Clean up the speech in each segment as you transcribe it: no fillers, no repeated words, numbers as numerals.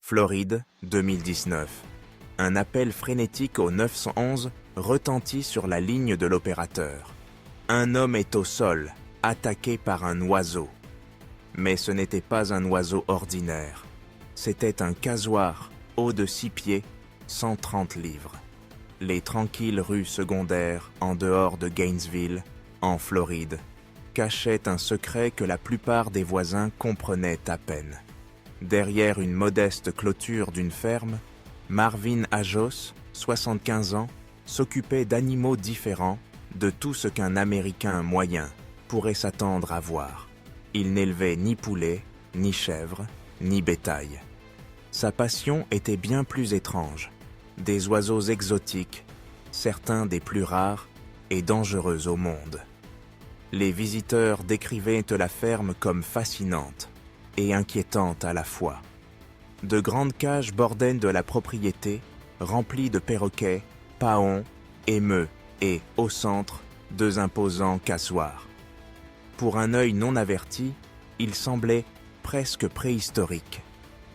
Floride, 2019. Un appel frénétique au 911 retentit sur la ligne de l'opérateur. Un homme est au sol, attaqué par un oiseau. Mais ce n'était pas un oiseau ordinaire. C'était un casoar, haut de 6 pieds, 130 livres. Les tranquilles rues secondaires, en dehors de Gainesville, en Floride, cachaient un secret que la plupart des voisins comprenaient à peine. Derrière une modeste clôture d'une ferme, Marvin Ajos, 75 ans, s'occupait d'animaux différents, de tout ce qu'un Américain moyen pourrait s'attendre à voir. Il n'élevait ni poulets, ni chèvres, ni bétail. Sa passion était bien plus étrange. Des oiseaux exotiques, certains des plus rares et dangereux au monde. Les visiteurs décrivaient la ferme comme fascinante et inquiétante à la fois. De grandes cages bordaient de la propriété, remplies de perroquets, paons, émeus et, au centre, 2 imposants cassoirs. Pour un œil non averti, ils semblaient presque préhistoriques.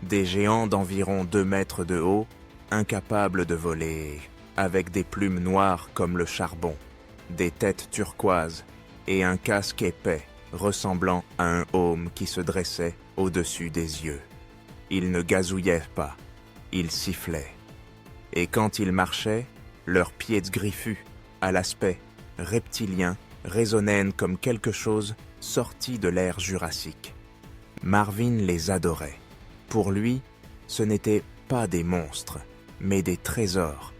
Des géants d'environ 2 mètres de haut, incapables de voler, avec des plumes noires comme le charbon, des têtes turquoises et un casque épais ressemblant à un aume qui se dressait au-dessus des yeux. Ils ne gazouillaient pas, ils sifflaient. Et quand ils marchaient, leurs pieds griffus, à l'aspect reptilien, résonnaient comme quelque chose sorti de l'ère jurassique. Marvin les adorait. Pour lui, ce n'étaient pas des monstres, mais des trésors.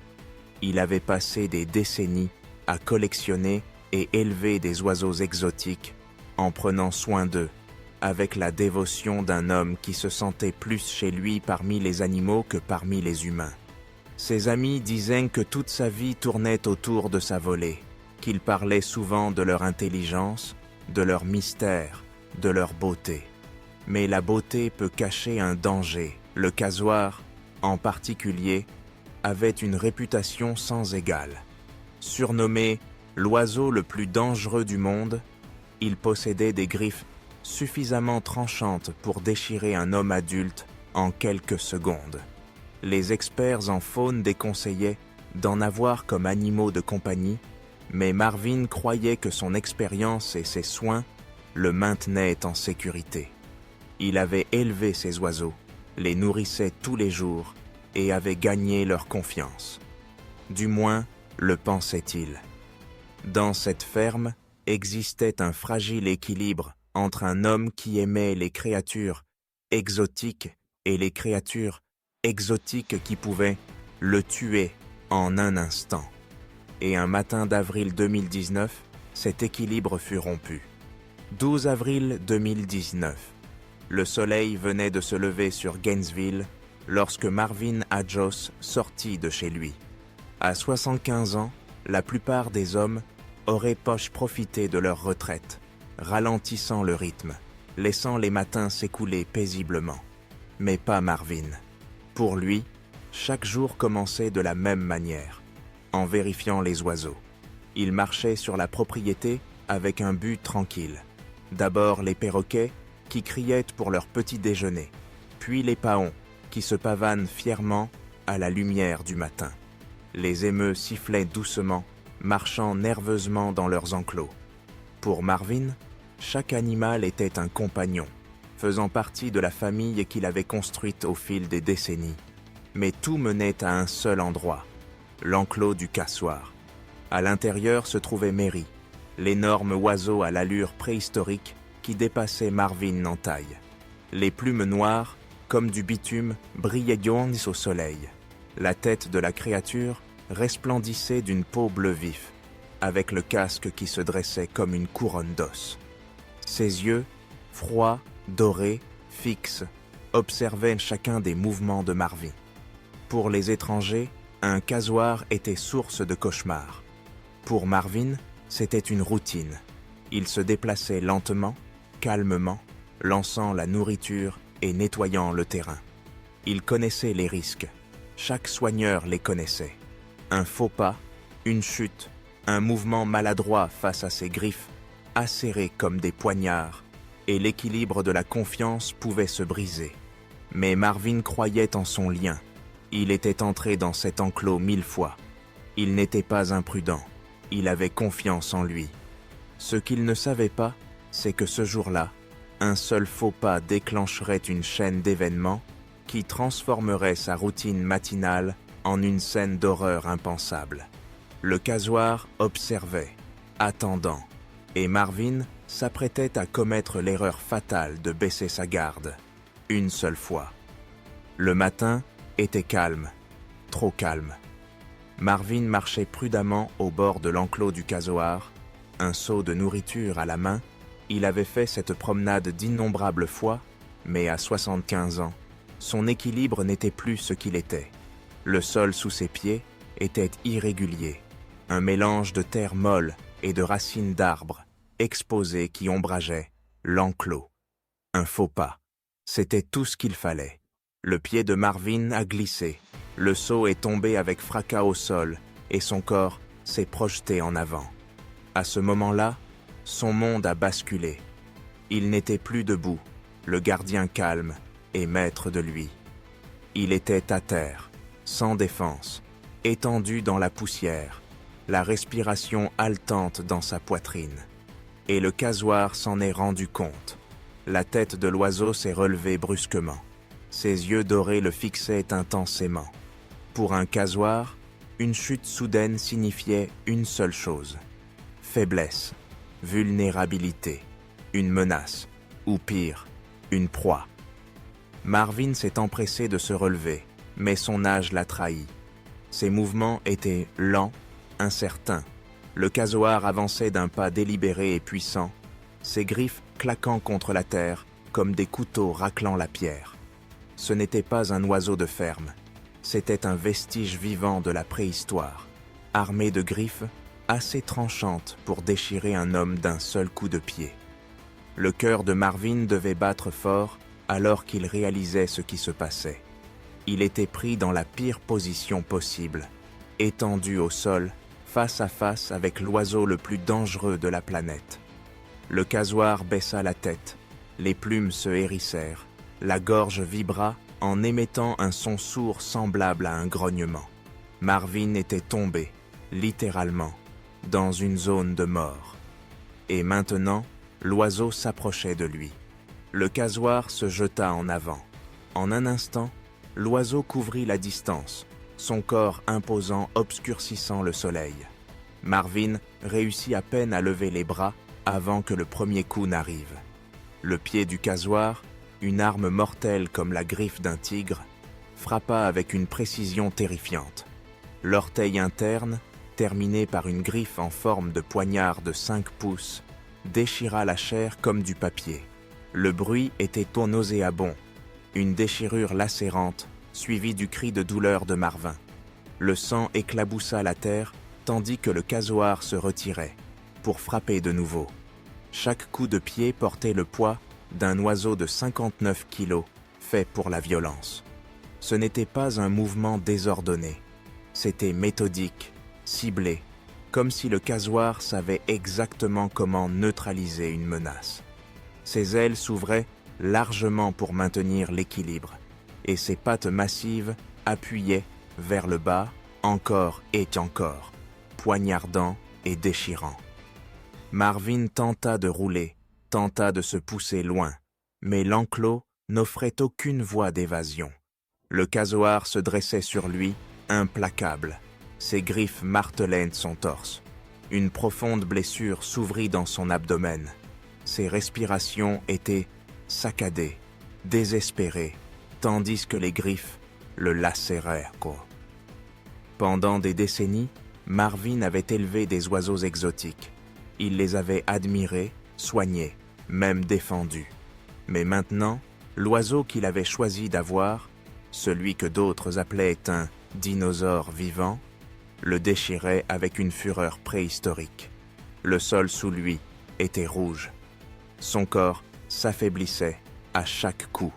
Il avait passé des décennies à collectionner et élever des oiseaux exotiques en prenant soin d'eux, avec la dévotion d'un homme qui se sentait plus chez lui parmi les animaux que parmi les humains. Ses amis disaient que toute sa vie tournait autour de sa volée, qu'il parlait souvent de leur intelligence, de leur mystère, de leur beauté. Mais la beauté peut cacher un danger. Le casoar, en particulier, avait une réputation sans égale. Surnommé l'oiseau le plus dangereux du monde, il possédait des griffes suffisamment tranchantes pour déchirer un homme adulte en quelques secondes. Les experts en faune déconseillaient d'en avoir comme animaux de compagnie, mais Marvin croyait que son expérience et ses soins le maintenaient en sécurité. Il avait élevé ces oiseaux, les nourrissait tous les jours et avait gagné leur confiance. Du moins, le pensait-il. Dans cette ferme existait un fragile équilibre entre un homme qui aimait les créatures exotiques et les créatures exotiques qui pouvaient le tuer en un instant. Et un matin d'avril 2019, cet équilibre fut rompu. 12 avril 2019. Le soleil venait de se lever sur Gainesville lorsque Marvin Ajos sortit de chez lui. À 75 ans, la plupart des hommes auraient profité de leur retraite, ralentissant le rythme, laissant les matins s'écouler paisiblement. Mais pas Marvin. Pour lui, chaque jour commençait de la même manière, en vérifiant les oiseaux. Il marchait sur la propriété avec un but tranquille. D'abord les perroquets, qui criaient pour leur petit déjeuner, puis les paons, qui se pavanent fièrement à la lumière du matin. Les émeus sifflaient doucement, marchant nerveusement dans leurs enclos. Pour Marvin, chaque animal était un compagnon, faisant partie de la famille qu'il avait construite au fil des décennies. Mais tout menait à un seul endroit, l'enclos du cassoir. À l'intérieur se trouvait Mary, l'énorme oiseau à l'allure préhistorique qui dépassait Marvin en taille. Les plumes noires, comme du bitume, brillaient au soleil. La tête de la créature resplendissait d'une peau bleu vif, avec le casque qui se dressait comme une couronne d'os. Ses yeux, froids, dorés, fixes, observaient chacun des mouvements de Marvin. Pour les étrangers, un casoar était source de cauchemars. Pour Marvin, c'était une routine. Il se déplaçait lentement, calmement, lançant la nourriture et nettoyant le terrain. Il connaissait les risques. Chaque soigneur les connaissait. Un faux pas, une chute, un mouvement maladroit face à ses griffes, acérées comme des poignards, et l'équilibre de la confiance pouvait se briser. Mais Marvin croyait en son lien. Il était entré dans cet enclos 1000 fois. Il n'était pas imprudent. Il avait confiance en lui. Ce qu'il ne savait pas, c'est que ce jour-là, un seul faux pas déclencherait une chaîne d'événements qui transformerait sa routine matinale en une scène d'horreur impensable. Le casoar observait, attendant, et Marvin s'apprêtait à commettre l'erreur fatale de baisser sa garde, une seule fois. Le matin était calme, trop calme. Marvin marchait prudemment au bord de l'enclos du casoar, un seau de nourriture à la main. Il avait fait cette promenade d'innombrables fois, mais à 75 ans, son équilibre n'était plus ce qu'il était. Le sol sous ses pieds était irrégulier, un mélange de terre molle et de racines d'arbres exposées qui ombrageaient l'enclos. Un faux pas, c'était tout ce qu'il fallait. Le pied de Marvin a glissé, le seau est tombé avec fracas au sol et son corps s'est projeté en avant. À ce moment-là, son monde a basculé. Il n'était plus debout, le gardien calme et maître de lui. Il était à terre, sans défense, étendu dans la poussière, la respiration haletante dans sa poitrine. Et le casoar s'en est rendu compte. La tête de l'oiseau s'est relevée brusquement. Ses yeux dorés le fixaient intensément. Pour un casoar, une chute soudaine signifiait une seule chose: faiblesse, vulnérabilité, une menace, ou pire, une proie. Marvin s'est empressé de se relever, mais son âge l'a trahi. Ses mouvements étaient lents, incertains. Le casoar avançait d'un pas délibéré et puissant, ses griffes claquant contre la terre comme des couteaux raclant la pierre. Ce n'était pas un oiseau de ferme, c'était un vestige vivant de la préhistoire, armé de griffes assez tranchantes pour déchirer un homme d'un seul coup de pied. Le cœur de Marvin devait battre fort alors qu'il réalisait ce qui se passait. Il était pris dans la pire position possible, étendu au sol, face à face avec l'oiseau le plus dangereux de la planète. Le casoar baissa la tête, les plumes se hérissèrent, la gorge vibra en émettant un son sourd semblable à un grognement. Marvin était tombé, littéralement, dans une zone de mort. Et maintenant, l'oiseau s'approchait de lui. Le casoar se jeta en avant. En un instant, l'oiseau couvrit la distance, son corps imposant obscurcissant le soleil. Marvin réussit à peine à lever les bras avant que le premier coup n'arrive. Le pied du casoar, une arme mortelle comme la griffe d'un tigre, frappa avec une précision terrifiante. L'orteil interne, terminé par une griffe en forme de poignard de 5 pouces, déchira la chair comme du papier. Le bruit était nauséabond, une déchirure lacérante, suivie du cri de douleur de Marvin. Le sang éclaboussa la terre, tandis que le casoar se retirait, pour frapper de nouveau. Chaque coup de pied portait le poids d'un oiseau de 59 kilos, fait pour la violence. Ce n'était pas un mouvement désordonné, c'était méthodique, ciblé, comme si le casoar savait exactement comment neutraliser une menace. Ses ailes s'ouvraient largement pour maintenir l'équilibre, et ses pattes massives appuyaient vers le bas, encore et encore, poignardant et déchirant. Marvin tenta de rouler, tenta de se pousser loin, mais l'enclos n'offrait aucune voie d'évasion. Le casoar se dressait sur lui, implacable. Ses griffes martelaient son torse. Une profonde blessure s'ouvrit dans son abdomen. Ses respirations étaient saccadées, désespérées, tandis que les griffes le lacéraient. Pendant des décennies, Marvin avait élevé des oiseaux exotiques. Il les avait admirés, soignés, même défendus. Mais maintenant, l'oiseau qu'il avait choisi d'avoir, celui que d'autres appelaient un dinosaure vivant, le déchirait avec une fureur préhistorique. Le sol sous lui était rouge. Son corps s'affaiblissait à chaque coup.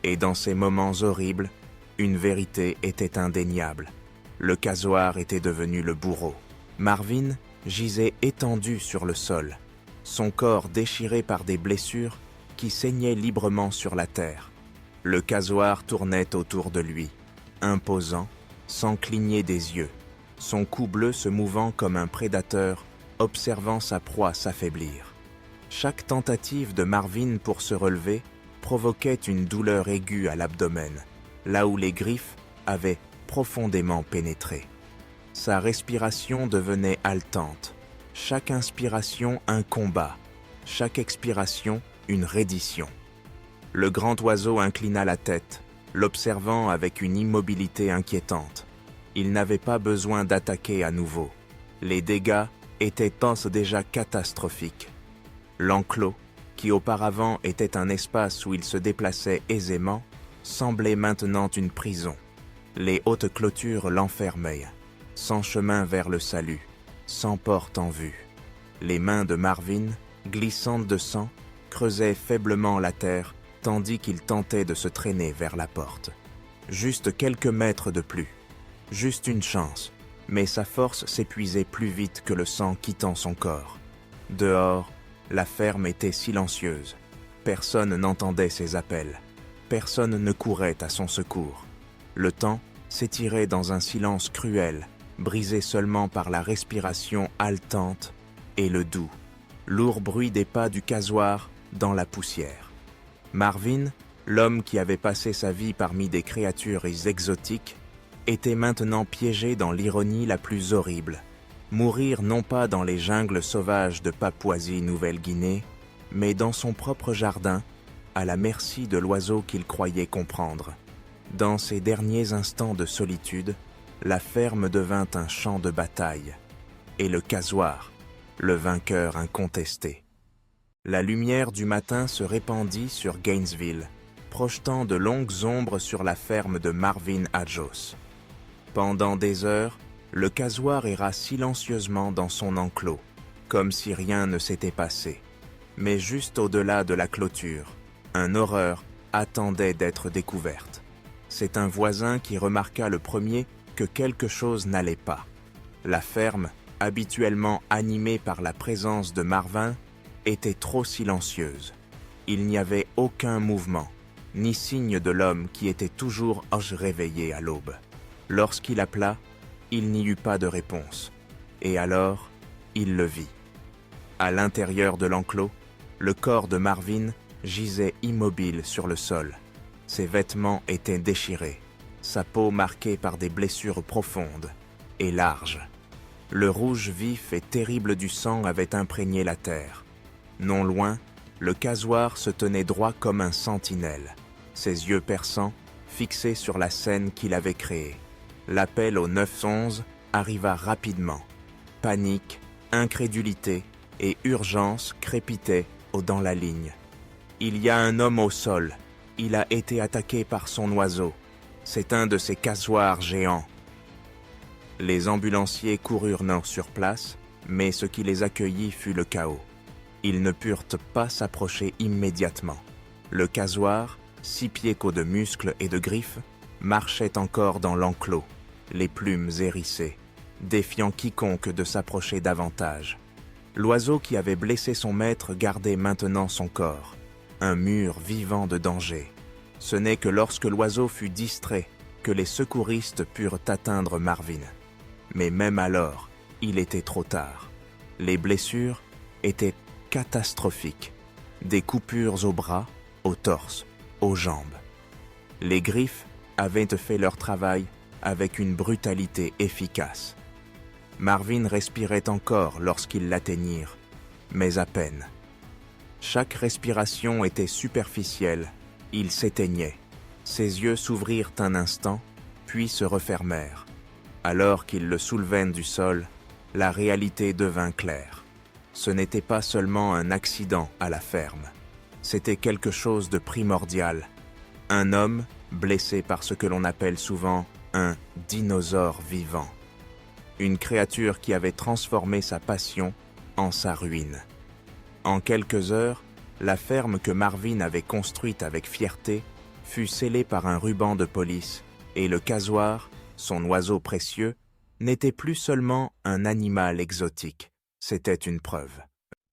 Et dans ces moments horribles, une vérité était indéniable. Le casoar était devenu le bourreau. Marvin gisait étendu sur le sol, son corps déchiré par des blessures qui saignaient librement sur la terre. Le casoar tournait autour de lui, imposant, sans cligner des yeux, son cou bleu se mouvant comme un prédateur, observant sa proie s'affaiblir. Chaque tentative de Marvin pour se relever provoquait une douleur aiguë à l'abdomen, là où les griffes avaient profondément pénétré. Sa respiration devenait haletante, chaque inspiration un combat, chaque expiration une reddition. Le grand oiseau inclina la tête, l'observant avec une immobilité inquiétante. Il n'avait pas besoin d'attaquer à nouveau. Les dégâts étaient déjà catastrophiques. L'enclos, qui auparavant était un espace où il se déplaçait aisément, semblait maintenant une prison. Les hautes clôtures l'enfermaient, sans chemin vers le salut, sans porte en vue. Les mains de Marvin, glissantes de sang, creusaient faiblement la terre, tandis qu'il tentait de se traîner vers la porte. Juste quelques mètres de plus, juste une chance, mais sa force s'épuisait plus vite que le sang quittant son corps. Dehors, la ferme était silencieuse. Personne n'entendait ses appels. Personne ne courait à son secours. Le temps s'étirait dans un silence cruel, brisé seulement par la respiration haletante et le doux, lourd bruit des pas du casoar dans la poussière. Marvin, l'homme qui avait passé sa vie parmi des créatures exotiques, était maintenant piégé dans l'ironie la plus horrible. Mourir non pas dans les jungles sauvages de Papouasie-Nouvelle-Guinée, mais dans son propre jardin, à la merci de l'oiseau qu'il croyait comprendre. Dans ces derniers instants de solitude, la ferme devint un champ de bataille, et le casoar, le vainqueur incontesté. La lumière du matin se répandit sur Gainesville, projetant de longues ombres sur la ferme de Marvin Hadjos. Pendant des heures, le casoar erra silencieusement dans son enclos, comme si rien ne s'était passé. Mais juste au-delà de la clôture, une horreur attendait d'être découverte. C'est un voisin qui remarqua le premier que quelque chose n'allait pas. La ferme, habituellement animée par la présence de Marvin, était trop silencieuse. Il n'y avait aucun mouvement, ni signe de l'homme qui était toujours réveillé à l'aube. Lorsqu'il appela, il n'y eut pas de réponse. Et alors, il le vit. À l'intérieur de l'enclos, le corps de Marvin gisait immobile sur le sol. Ses vêtements étaient déchirés, sa peau marquée par des blessures profondes et larges. Le rouge vif et terrible du sang avait imprégné la terre. Non loin, le casoar se tenait droit comme un sentinelle, ses yeux perçants fixés sur la scène qu'il avait créée. L'appel au 911 arriva rapidement. Panique, incrédulité et urgence crépitaient dans la ligne. Il y a un homme au sol. Il a été attaqué par son oiseau. C'est un de ces casoars géants. Les ambulanciers coururent sur place, mais ce qui les accueillit fut le chaos. Ils ne purent pas s'approcher immédiatement. Le casoar, 6 pieds qu'aux de muscles et de griffes, marchait encore dans l'enclos, les plumes hérissées, défiant quiconque de s'approcher davantage. L'oiseau qui avait blessé son maître gardait maintenant son corps, un mur vivant de danger. Ce n'est que lorsque l'oiseau fut distrait que les secouristes purent atteindre Marvin. Mais même alors, il était trop tard. Les blessures étaient catastrophiques. Des coupures aux bras, au torse, aux jambes. Les griffes avaient fait leur travail avec une brutalité efficace. Marvin respirait encore lorsqu'ils l'atteignirent, mais à peine. Chaque respiration était superficielle, il s'éteignait. Ses yeux s'ouvrirent un instant, puis se refermèrent. Alors qu'ils le soulevèrent du sol, la réalité devint claire. Ce n'était pas seulement un accident à la ferme. C'était quelque chose de primordial. Un homme blessé par ce que l'on appelle souvent un dinosaure vivant. Une créature qui avait transformé sa passion en sa ruine. En quelques heures, la ferme que Marvin avait construite avec fierté fut scellée par un ruban de police et le casoar, son oiseau précieux, n'était plus seulement un animal exotique, c'était une preuve.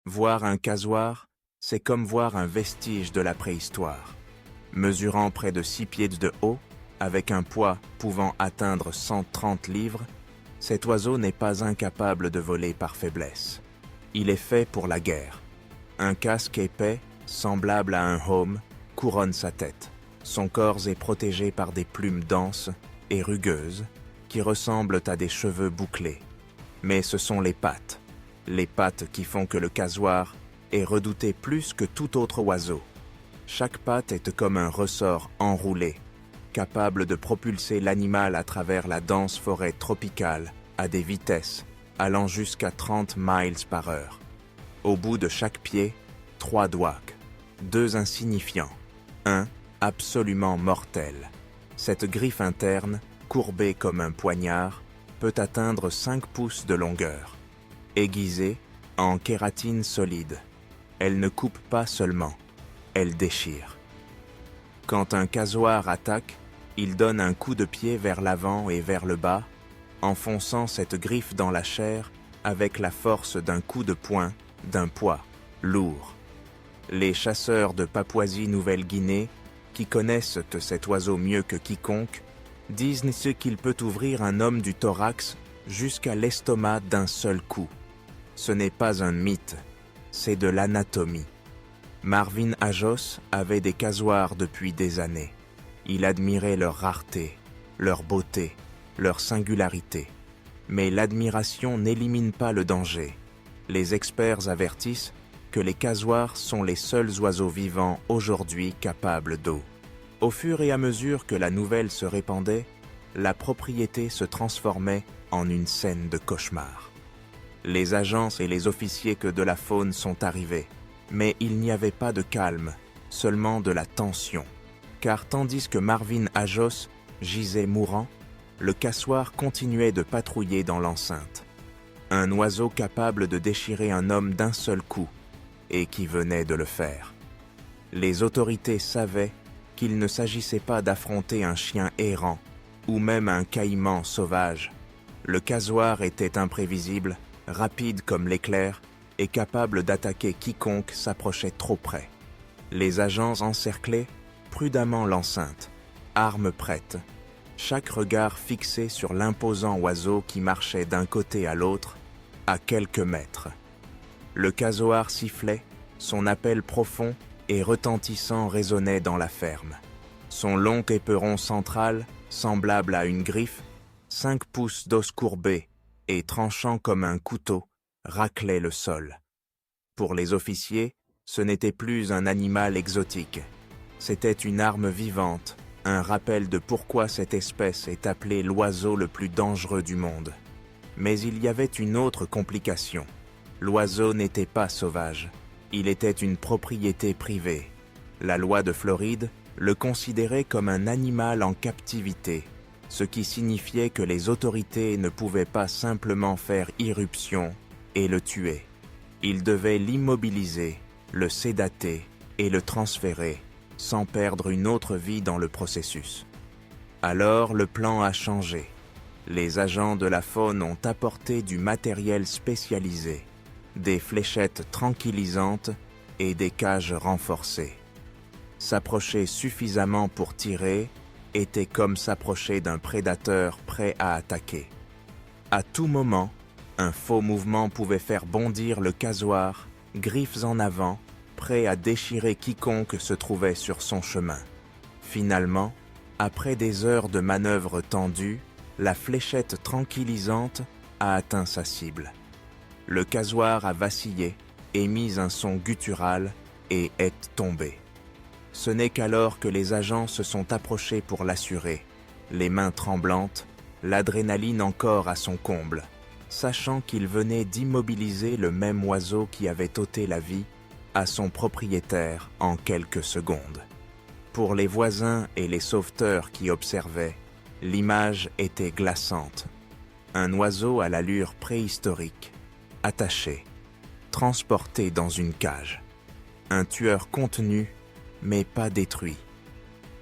Voir un casoar, c'est comme voir un vestige de la préhistoire. Mesurant près de 6 pieds de haut, avec un poids pouvant atteindre 130 livres, cet oiseau n'est pas incapable de voler par faiblesse. Il est fait pour la guerre. Un casque épais, semblable à un heaume, couronne sa tête. Son corps est protégé par des plumes denses et rugueuses qui ressemblent à des cheveux bouclés. Mais ce sont les pattes qui font que le casoar est redouté plus que tout autre oiseau. Chaque patte est comme un ressort enroulé, capable de propulser l'animal à travers la dense forêt tropicale à des vitesses allant jusqu'à 30 miles par heure. Au bout de chaque pied, 3 doigts, 2 insignifiants, un absolument mortel. Cette griffe interne, courbée comme un poignard, peut atteindre 5 pouces de longueur. Aiguisée, en kératine solide, elle ne coupe pas seulement, elle déchire. Quand un casoar attaque, il donne un coup de pied vers l'avant et vers le bas, enfonçant cette griffe dans la chair avec la force d'un coup de poing, d'un poids lourd. Les chasseurs de Papouasie-Nouvelle-Guinée, qui connaissent cet oiseau mieux que quiconque, disent ce qu'il peut ouvrir un homme du thorax jusqu'à l'estomac d'un seul coup. Ce n'est pas un mythe, c'est de l'anatomie. Marvin Ajos avait des casoars depuis des années. Il admirait leur rareté, leur beauté, leur singularité. Mais l'admiration n'élimine pas le danger. Les experts avertissent que les casoars sont les seuls oiseaux vivants aujourd'hui capables d'eau. Au fur et à mesure que la nouvelle se répandait, la propriété se transformait en une scène de cauchemar. Les agents et les officiers de la faune sont arrivés, mais il n'y avait pas de calme, seulement de la tension. Car tandis que Marvin Ajos gisait mourant, le casoar continuait de patrouiller dans l'enceinte. Un oiseau capable de déchirer un homme d'un seul coup, et qui venait de le faire. Les autorités savaient qu'il ne s'agissait pas d'affronter un chien errant, ou même un caïman sauvage. Le casoar était imprévisible, rapide comme l'éclair, et capable d'attaquer quiconque s'approchait trop près. Les agents encerclaient prudemment l'enceinte, armes prêtes, chaque regard fixé sur l'imposant oiseau qui marchait d'un côté à l'autre, à quelques mètres. Le casoar sifflait, son appel profond et retentissant résonnait dans la ferme. Son long éperon central, semblable à une griffe, 5 pouces d'os courbés et tranchant comme un couteau, raclait le sol. Pour les officiers, ce n'était plus un animal exotique. C'était une arme vivante, un rappel de pourquoi cette espèce est appelée l'oiseau le plus dangereux du monde. Mais il y avait une autre complication. L'oiseau n'était pas sauvage. Il était une propriété privée. La loi de Floride le considérait comme un animal en captivité, ce qui signifiait que les autorités ne pouvaient pas simplement faire irruption et le tuer. Ils devaient l'immobiliser, le sédater et le transférer, sans perdre une autre vie dans le processus. Alors le plan a changé. Les agents de la faune ont apporté du matériel spécialisé, des fléchettes tranquillisantes et des cages renforcées. S'approcher suffisamment pour tirer était comme s'approcher d'un prédateur prêt à attaquer. À tout moment, un faux mouvement pouvait faire bondir le casoar, griffes en avant, prêt à déchirer quiconque se trouvait sur son chemin. Finalement, après des heures de manœuvres tendues, la fléchette tranquillisante a atteint sa cible. Le casoar a vacillé, émis un son guttural et est tombé. Ce n'est qu'alors que les agents se sont approchés pour l'assurer, les mains tremblantes, l'adrénaline encore à son comble, sachant qu'ils venaient d'immobiliser le même oiseau qui avait ôté la vie à son propriétaire en quelques secondes. Pour les voisins et les sauveteurs qui observaient, l'image était glaçante. Un oiseau à l'allure préhistorique, attaché, transporté dans une cage. Un tueur contenu, mais pas détruit.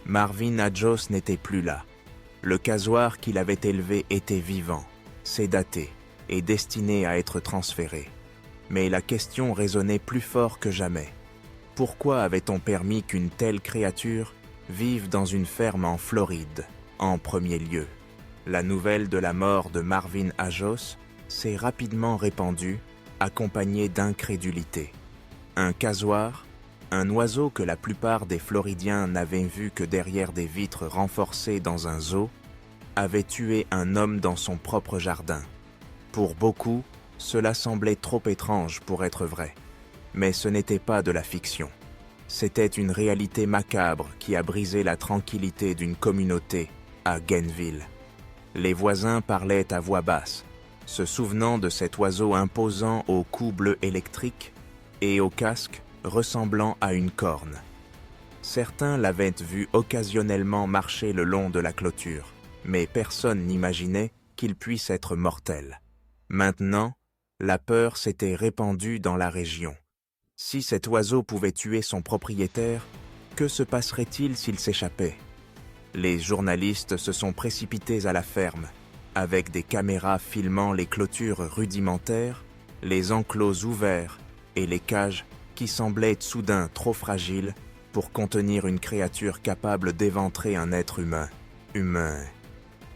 Marvin Ajos n'était plus là. Le casoar qu'il avait élevé était vivant, sédaté et destiné à être transféré. Mais la question résonnait plus fort que jamais. Pourquoi avait-on permis qu'une telle créature vivent dans une ferme en Floride, en premier lieu. La nouvelle de la mort de Marvin Ajos s'est rapidement répandue, accompagnée d'incrédulité. Un casoar, un oiseau que la plupart des Floridiens n'avaient vu que derrière des vitres renforcées dans un zoo, avait tué un homme dans son propre jardin. Pour beaucoup, cela semblait trop étrange pour être vrai. Mais ce n'était pas de la fiction. C'était une réalité macabre qui a brisé la tranquillité d'une communauté à Gainesville. Les voisins parlaient à voix basse, se souvenant de cet oiseau imposant au cou bleu électrique et au casque ressemblant à une corne. Certains l'avaient vu occasionnellement marcher le long de la clôture, mais personne n'imaginait qu'il puisse être mortel. Maintenant, la peur s'était répandue dans la région. Si cet oiseau pouvait tuer son propriétaire, que se passerait-il s'il s'échappait? Les journalistes se sont précipités à la ferme, avec des caméras filmant les clôtures rudimentaires, les enclos ouverts et les cages qui semblaient soudain trop fragiles pour contenir une créature capable d'éventrer un être humain.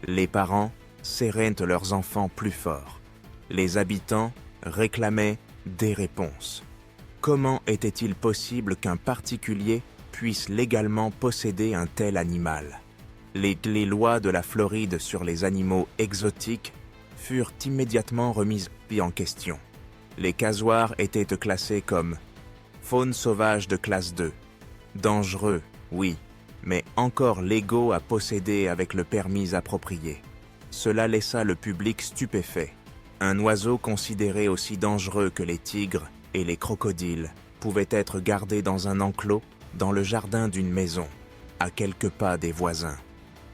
Les parents serraient leurs enfants plus fort. Les habitants réclamaient des réponses. Comment était-il possible qu'un particulier puisse légalement posséder un tel animal? Les lois de la Floride sur les animaux exotiques furent immédiatement remises en question. Les casoars étaient classés comme faune sauvage de classe 2. Dangereux, oui, mais encore légaux à posséder avec le permis approprié. Cela laissa le public stupéfait. Un oiseau considéré aussi dangereux que les tigres et les crocodiles pouvait être gardé dans un enclos dans le jardin d'une maison, à quelques pas des voisins.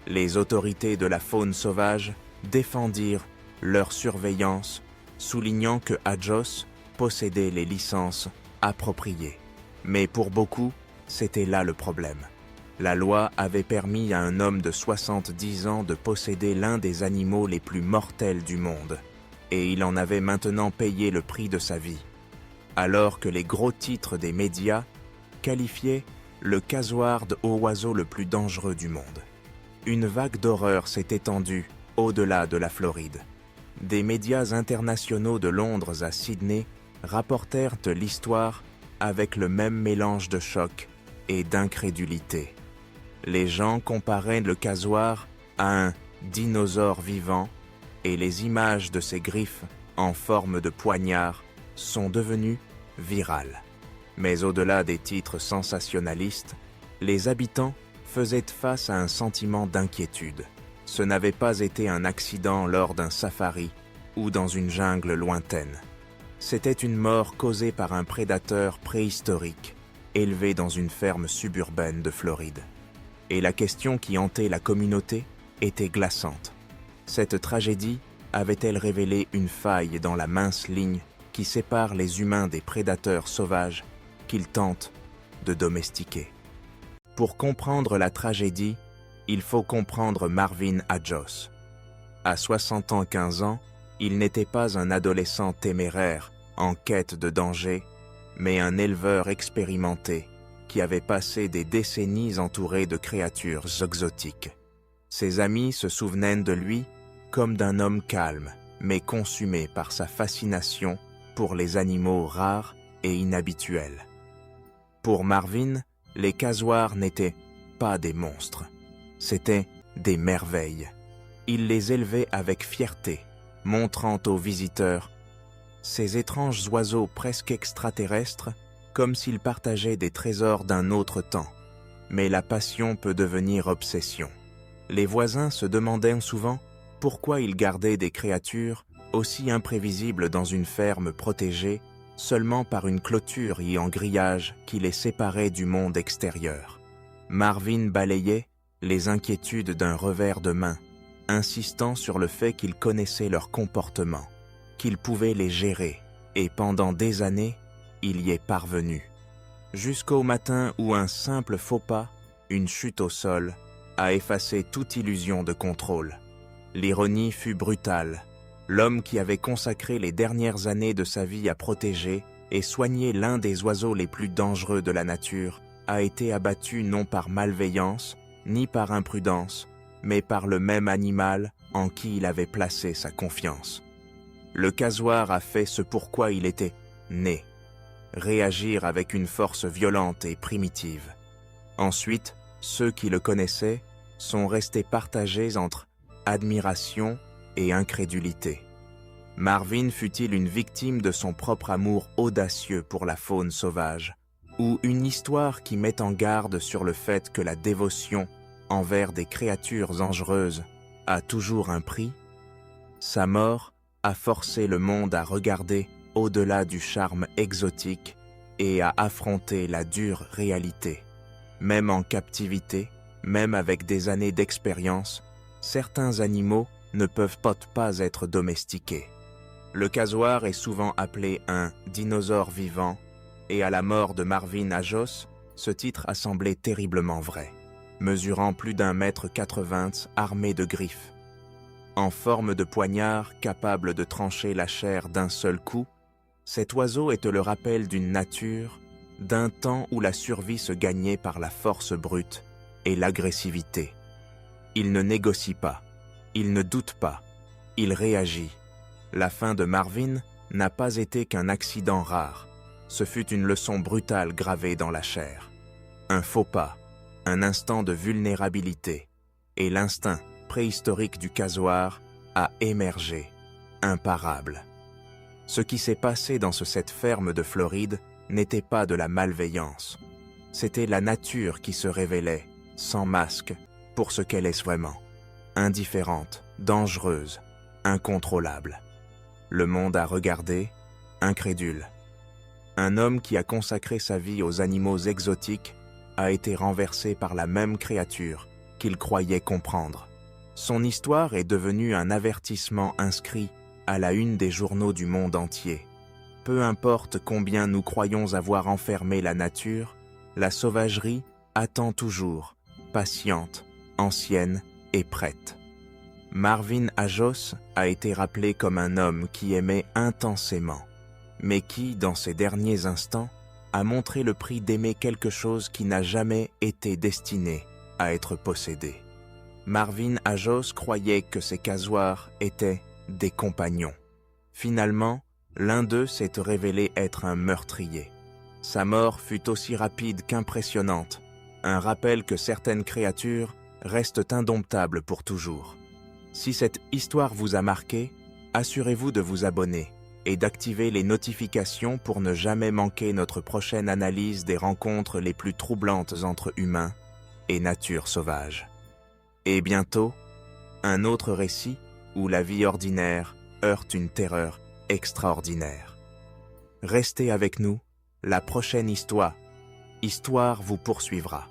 Les autorités de la faune sauvage défendirent leur surveillance, soulignant que Ajos possédait les licences appropriées. Mais pour beaucoup, c'était là le problème. La loi avait permis à un homme de 70 ans de posséder l'un des animaux les plus mortels du monde, et il en avait maintenant payé le prix de sa vie. Alors que les gros titres des médias qualifiaient le casoar de oiseau le plus dangereux du monde. Une vague d'horreur s'est étendue au-delà de la Floride. Des médias internationaux de Londres à Sydney rapportèrent l'histoire avec le même mélange de choc et d'incrédulité. Les gens comparaient le casoar à un dinosaure vivant et les images de ses griffes en forme de poignard sont devenues virales. Mais au-delà des titres sensationnalistes, les habitants faisaient face à un sentiment d'inquiétude. Ce n'avait pas été un accident lors d'un safari ou dans une jungle lointaine. C'était une mort causée par un prédateur préhistorique, élevé dans une ferme suburbaine de Floride. Et la question qui hantait la communauté était glaçante. Cette tragédie avait-elle révélé une faille dans la mince ligne qui sépare les humains des prédateurs sauvages qu'ils tentent de domestiquer? Pour comprendre la tragédie, il faut comprendre Marvin Ajos. À 75 ans, il n'était pas un adolescent téméraire en quête de danger, mais un éleveur expérimenté qui avait passé des décennies entouré de créatures exotiques. Ses amis se souvenaient de lui comme d'un homme calme, mais consumé par sa fascination pour les animaux rares et inhabituels. Pour Marvin, les casoars n'étaient pas des monstres, c'étaient des merveilles. Il les élevait avec fierté, montrant aux visiteurs ces étranges oiseaux presque extraterrestres comme s'ils partageaient des trésors d'un autre temps. Mais la passion peut devenir obsession. Les voisins se demandaient souvent pourquoi ils gardaient des créatures aussi imprévisibles dans une ferme protégée seulement par une clôture et un grillage qui les séparait du monde extérieur. Marvin balayait les inquiétudes d'un revers de main, insistant sur le fait qu'il connaissait leur comportement, qu'il pouvait les gérer, et pendant des années, il y est parvenu. Jusqu'au matin où un simple faux pas, une chute au sol, a effacé toute illusion de contrôle. L'ironie fut brutale. L'homme qui avait consacré les dernières années de sa vie à protéger et soigner l'un des oiseaux les plus dangereux de la nature a été abattu non par malveillance, ni par imprudence, mais par le même animal en qui il avait placé sa confiance. Le casoar a fait ce pourquoi il était né, réagir avec une force violente et primitive. Ensuite, ceux qui le connaissaient sont restés partagés entre admiration et incrédulité. Marvin fut-il une victime de son propre amour audacieux pour la faune sauvage, ou une histoire qui met en garde sur le fait que la dévotion envers des créatures dangereuses a toujours un prix? Sa mort a forcé le monde à regarder au-delà du charme exotique et à affronter la dure réalité. Même en captivité, même avec des années d'expérience, certains animaux ne peuvent pas être domestiqués. Le casoar est souvent appelé un dinosaure vivant, et à la mort de Marvin Ajos, ce titre a semblé terriblement vrai. Mesurant plus d'1,80 m, armé de griffes. En forme de poignard, capable de trancher la chair d'un seul coup, cet oiseau est le rappel d'une nature, d'un temps où la survie se gagnait par la force brute et l'agressivité. Il ne négocie pas, il ne doute pas, il réagit. La fin de Marvin n'a pas été qu'un accident rare, ce fut une leçon brutale gravée dans la chair. Un faux pas, un instant de vulnérabilité, et l'instinct préhistorique du casoar a émergé, imparable. Ce qui s'est passé dans cette ferme de Floride n'était pas de la malveillance. C'était la nature qui se révélait, sans masque, pour ce qu'elle est vraiment. Indifférente, dangereuse, incontrôlable. Le monde a regardé, incrédule. Un homme qui a consacré sa vie aux animaux exotiques a été renversé par la même créature qu'il croyait comprendre. Son histoire est devenue un avertissement inscrit à la une des journaux du monde entier. Peu importe combien nous croyons avoir enfermé la nature, la sauvagerie attend toujours, patiente, ancienne et prête. Marvin Ajos a été rappelé comme un homme qui aimait intensément, mais qui, dans ses derniers instants, a montré le prix d'aimer quelque chose qui n'a jamais été destiné à être possédé. Marvin Ajos croyait que ses casoars étaient des compagnons. Finalement, l'un d'eux s'est révélé être un meurtrier. Sa mort fut aussi rapide qu'impressionnante, un rappel que certaines créatures restent indomptables pour toujours. Si cette histoire vous a marqué, assurez-vous de vous abonner et d'activer les notifications pour ne jamais manquer notre prochaine analyse des rencontres les plus troublantes entre humains et nature sauvage. Et bientôt, un autre récit où la vie ordinaire heurte une terreur extraordinaire. Restez avec nous, la prochaine histoire vous poursuivra.